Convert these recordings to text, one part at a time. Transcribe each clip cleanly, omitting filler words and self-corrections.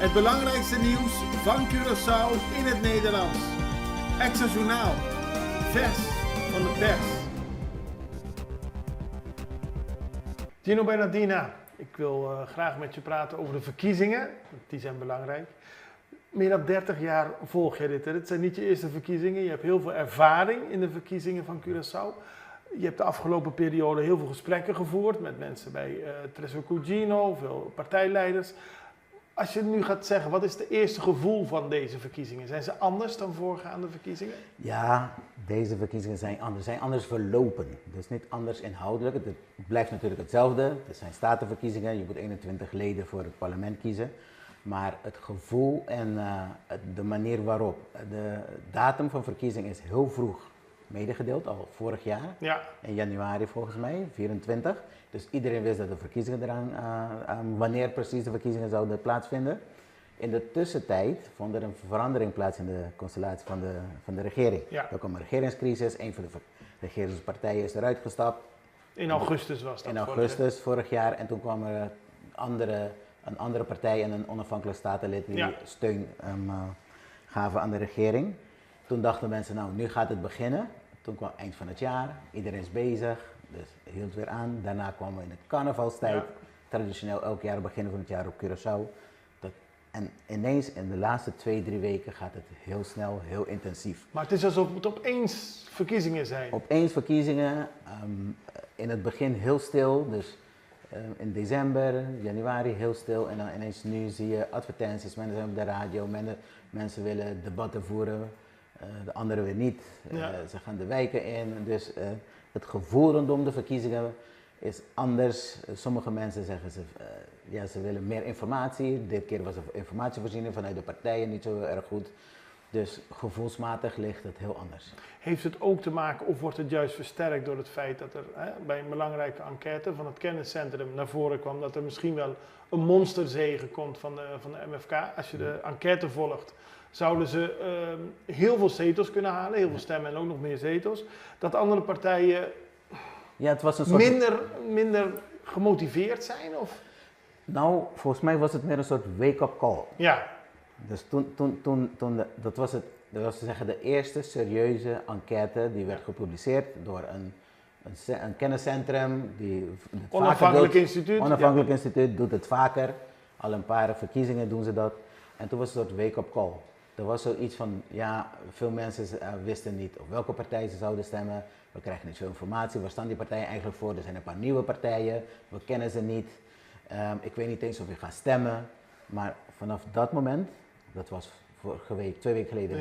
Het belangrijkste nieuws van Curaçao in het Nederlands. Extra Journaal. Vers van de pers. Gino Bernardina, ik wil graag met je praten over de verkiezingen. Die zijn belangrijk. Meer dan 30 jaar volg je dit. Hè? Dit zijn niet je eerste verkiezingen. Je hebt heel veel ervaring in de verkiezingen van Curaçao. Je hebt de afgelopen periode heel veel gesprekken gevoerd met mensen bij Tresor Cugino, veel partijleiders. Als je nu gaat zeggen, wat is het eerste gevoel van deze verkiezingen? Zijn ze anders dan voorgaande verkiezingen? Ja, deze verkiezingen zijn anders. Zijn anders verlopen. Dus niet anders inhoudelijk. Het blijft natuurlijk hetzelfde. Het zijn statenverkiezingen. Je moet 21 leden voor het parlement kiezen. Maar het gevoel en de manier waarop. De datum van verkiezing is heel vroeg medegedeeld, al vorig jaar. Ja. In januari volgens mij, 24. Dus iedereen wist dat de verkiezingen eraan, wanneer precies de verkiezingen zouden plaatsvinden. In de tussentijd vond er een verandering plaats in de constellatie van de regering. Ja. Er kwam een regeringscrisis, een van de regeringspartijen is eruit gestapt. In augustus was dat. In augustus vorig jaar en toen kwam er een andere partij en een onafhankelijk statenlid die steun gaven aan de regering. Toen dachten mensen, nou nu gaat het beginnen. Toen kwam eind van het jaar, iedereen is bezig, dus hield weer aan. Daarna kwamen we in het carnavalstijd, traditioneel elk jaar begin van het jaar op Curaçao. En ineens in de laatste 2-3 weken gaat het heel snel, heel intensief. Maar het is alsof het opeens verkiezingen zijn. Opeens verkiezingen, in het begin heel stil, dus in december, januari heel stil. En dan ineens nu zie je advertenties, mensen zijn op de radio, mensen willen debatten voeren. De anderen weer niet. Ze gaan de wijken in. Dus het gevoel rondom de verkiezingen is anders. Sommige mensen zeggen ze willen meer informatie. Dit keer was de informatievoorziening vanuit de partijen niet zo erg goed. Dus gevoelsmatig ligt het heel anders. Heeft het ook te maken, of wordt het juist versterkt door het feit dat er bij een belangrijke enquête van het kenniscentrum naar voren kwam dat er misschien wel een monsterzege komt van de MFK? Als je de enquête volgt, zouden ze heel veel zetels kunnen halen, heel veel stemmen en ook nog meer zetels. Dat andere partijen het was een soort minder gemotiveerd zijn? Of? Nou, volgens mij was het meer een soort wake-up call. Ja. Dus dat was te zeggen de eerste serieuze enquête die werd gepubliceerd door een kenniscentrum. Onafhankelijk instituut. Onafhankelijk instituut doet het vaker. Al een paar verkiezingen doen ze dat. En toen was het een soort wake-up call. Er was zoiets van, veel mensen wisten niet op welke partij ze zouden stemmen. We krijgen niet veel informatie. Waar staan die partijen eigenlijk voor? Er zijn een paar nieuwe partijen. We kennen ze niet. Ik weet niet eens of je gaat stemmen. Maar vanaf dat moment, dat was vorige week, 2 weken geleden.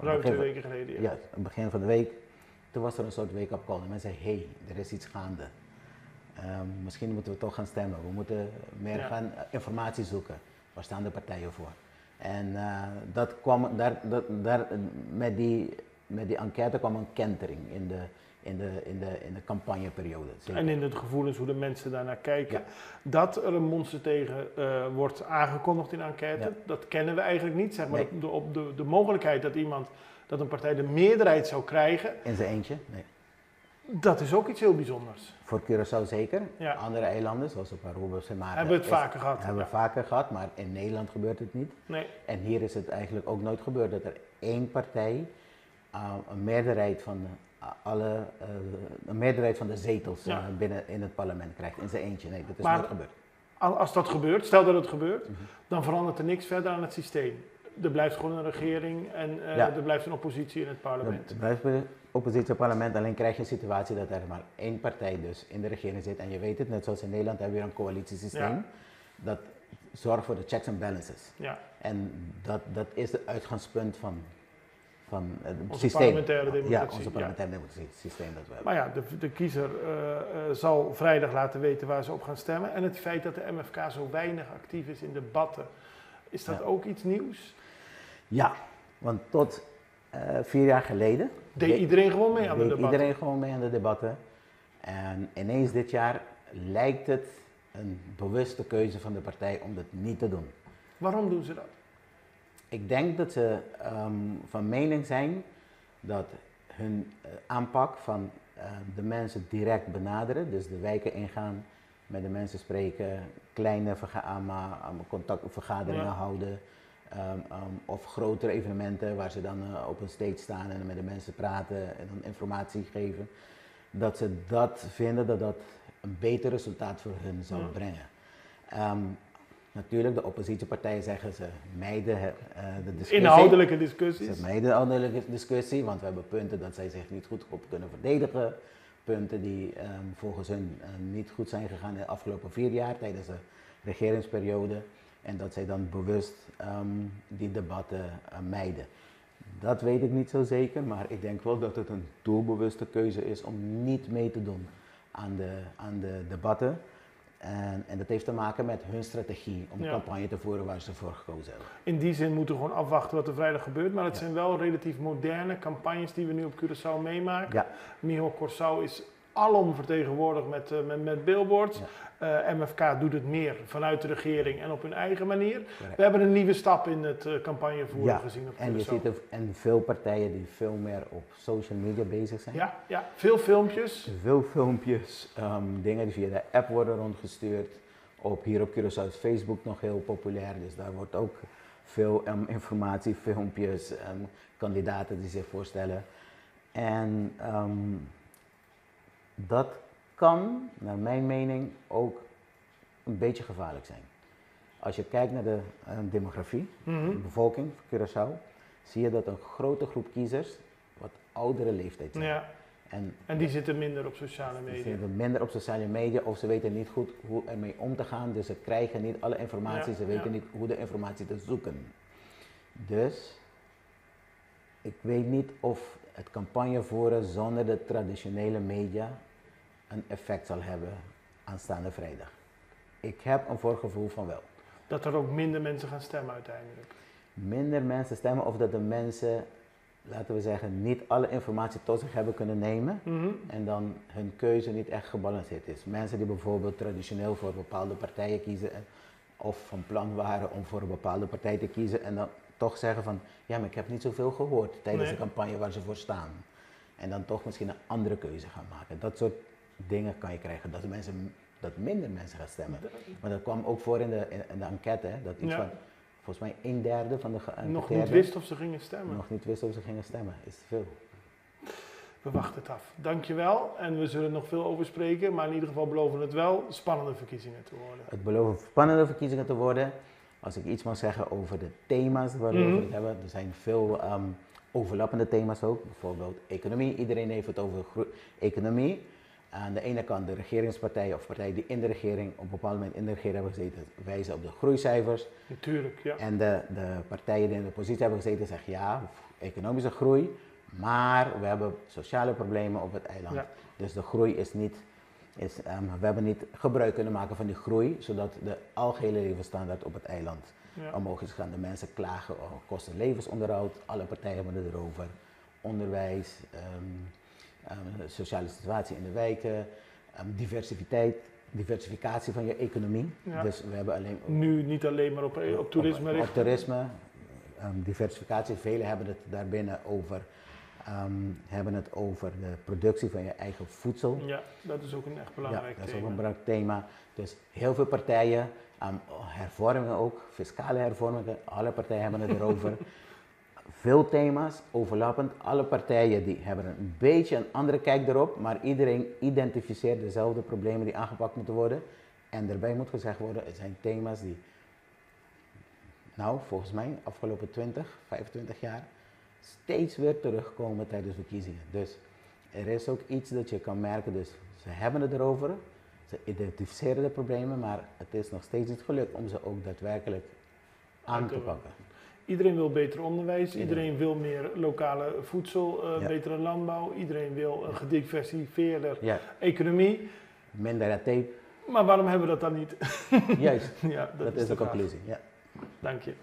Ruim 2 weken geleden. Ja, aan het begin van de week. Toen was er een soort wake-up call. En mensen zeiden, er is iets gaande. Misschien moeten we toch gaan stemmen. We moeten meer gaan informatie zoeken. Waar staan de partijen voor? En met die enquête kwam een kentering in de campagneperiode. Zeker. En in het gevoelens hoe de mensen daarnaar kijken. Ja. Dat er een monster tegen wordt aangekondigd in de enquête, dat kennen we eigenlijk niet. Zeg maar op de mogelijkheid dat een partij de meerderheid zou krijgen. In zijn eentje? Nee. Dat is ook iets heel bijzonders. Voor Curaçao zeker. Ja. Andere eilanden, zoals op Aruba, Sumatra. Hebben we het vaker gehad. Hebben we vaker gehad, maar in Nederland gebeurt het niet. Nee. En hier is het eigenlijk ook nooit gebeurd dat er één partij een meerderheid van de zetels binnen in het parlement krijgt, in zijn eentje. Nee, dat is nooit gebeurd. Als dat gebeurt, stel dat het gebeurt, dan verandert er niks verder aan het systeem. Er blijft gewoon een regering en er blijft een oppositie in het parlement. Er blijft een oppositie in het parlement, alleen krijg je een situatie dat er maar één partij dus in de regering zit. En je weet het, net zoals in Nederland hebben we weer een coalitiesysteem. Dat zorgt voor de checks and balances. Ja. En dat is het uitgangspunt van het onze systeem. Parlementaire democratie. Ja, onze parlementaire democratie systeem dat we hebben. Maar ja, de kiezer zal vrijdag laten weten waar ze op gaan stemmen. En het feit dat de MFK zo weinig actief is in debatten, is dat ook iets nieuws? Ja, want tot 4 jaar geleden deed iedereen gewoon mee aan de debatten. Iedereen gewoon mee aan de debatten. En ineens dit jaar lijkt het een bewuste keuze van de partij om dat niet te doen. Waarom doen ze dat? Ik denk dat ze van mening zijn dat hun aanpak van de mensen direct benaderen, dus de wijken ingaan, met de mensen spreken, kleine contactvergaderingen houden. Of grotere evenementen waar ze dan op een stage staan en met de mensen praten en dan informatie geven. Dat ze dat vinden dat dat een beter resultaat voor hun zou brengen. Natuurlijk, de oppositiepartijen zeggen ze mijden de discussie. Inhoudelijke discussies. Ze mijden de inhoudelijke discussie, want we hebben punten dat zij zich niet goed op kunnen verdedigen. Punten die volgens hun niet goed zijn gegaan in de afgelopen 4 jaar tijdens de regeringsperiode. En dat zij dan bewust die debatten mijden. Dat weet ik niet zo zeker, maar ik denk wel dat het een doelbewuste keuze is om niet mee te doen aan de debatten. En dat heeft te maken met hun strategie om campagne te voeren waar ze voor gekozen hebben. In die zin moeten we gewoon afwachten wat er vrijdag gebeurt, maar het zijn wel relatief moderne campagnes die we nu op Curaçao meemaken. Ja. Michiel Corsau is alom vertegenwoordigd met billboards. Ja. MFK doet het meer vanuit de regering en op hun eigen manier. Correct. We hebben een nieuwe stap in het campagnevoeren gezien op Curaçao. En je ziet veel partijen die veel meer op social media bezig zijn. Ja, veel filmpjes. Veel filmpjes, dingen die via de app worden rondgestuurd. Hier op Curaçao is Facebook nog heel populair, dus daar wordt ook veel informatie, filmpjes, kandidaten die zich voorstellen. En dat kan, naar mijn mening, ook een beetje gevaarlijk zijn. Als je kijkt naar de demografie, de bevolking van Curaçao, zie je dat een grote groep kiezers wat oudere leeftijd zijn. Ja. En die zitten minder op sociale media. Ze zitten minder op sociale media of ze weten niet goed hoe ermee om te gaan, dus ze krijgen niet alle informatie, ze weten niet hoe de informatie te zoeken. Dus ik weet niet of het campagne voeren zonder de traditionele media een effect zal hebben aanstaande vrijdag. Ik heb een voorgevoel van wel. Dat er ook minder mensen gaan stemmen uiteindelijk. Minder mensen stemmen of dat de mensen, laten we zeggen, niet alle informatie tot zich hebben kunnen nemen en dan hun keuze niet echt gebalanceerd is. Mensen die bijvoorbeeld traditioneel voor bepaalde partijen kiezen of van plan waren om voor een bepaalde partij te kiezen en dan toch zeggen van, ja, maar ik heb niet zoveel gehoord tijdens de campagne waar ze voor staan. En dan toch misschien een andere keuze gaan maken. Dat soort dingen kan je krijgen, dat minder mensen gaan stemmen. Maar dat kwam ook voor in de enquête, hè, dat iets van, volgens mij 1/3 van de geënquêteerden nog niet wist of ze gingen stemmen. Nog niet wist of ze gingen stemmen, is te veel. We wachten het af. Dankjewel en we zullen er nog veel over spreken, maar in ieder geval beloven het wel spannende verkiezingen te worden. Het beloven spannende verkiezingen te worden. Als ik iets mag zeggen over de thema's waarover we het hebben, er zijn veel overlappende thema's ook. Bijvoorbeeld economie, iedereen heeft het over economie. Aan de ene kant de regeringspartijen of partijen die in de regering, op een bepaald moment in de regering hebben gezeten, wijzen op de groeicijfers. Natuurlijk, ja. En de partijen die in de oppositie hebben gezeten zeggen ja, economische groei, maar we hebben sociale problemen op het eiland. Ja. Dus de groei is niet, we hebben niet gebruik kunnen maken van die groei, zodat de algehele levensstandaard op het eiland omhoog is gegaan. De mensen klagen over kosten levensonderhoud, alle partijen hebben het erover. Onderwijs, sociale situatie in de wijken, diversificatie van je economie. Ja. Dus we hebben alleen nu niet alleen maar op toerisme. Op toerisme, diversificatie. Velen hebben het daarbinnen over, de productie van je eigen voedsel. Ja, dat is ook een echt belangrijk thema. Dat is ook een belangrijk thema. Dus heel veel partijen, hervormingen ook, fiscale hervormingen, alle partijen hebben het erover. Veel thema's, overlappend. Alle partijen die hebben een beetje een andere kijk erop, maar iedereen identificeert dezelfde problemen die aangepakt moeten worden. En daarbij moet gezegd worden, het zijn thema's die, volgens mij, afgelopen 25 jaar, steeds weer terugkomen tijdens verkiezingen. Dus er is ook iets dat je kan merken, dus ze hebben het erover, ze identificeren de problemen, maar het is nog steeds niet gelukt om ze ook daadwerkelijk aan te pakken. Iedereen wil beter onderwijs, iedereen wil meer lokale voedsel, betere landbouw, iedereen wil een gediversifieerde economie. Minder tape. Maar waarom hebben we dat dan niet? Juist, dat is de conclusie. Ja. Dank je.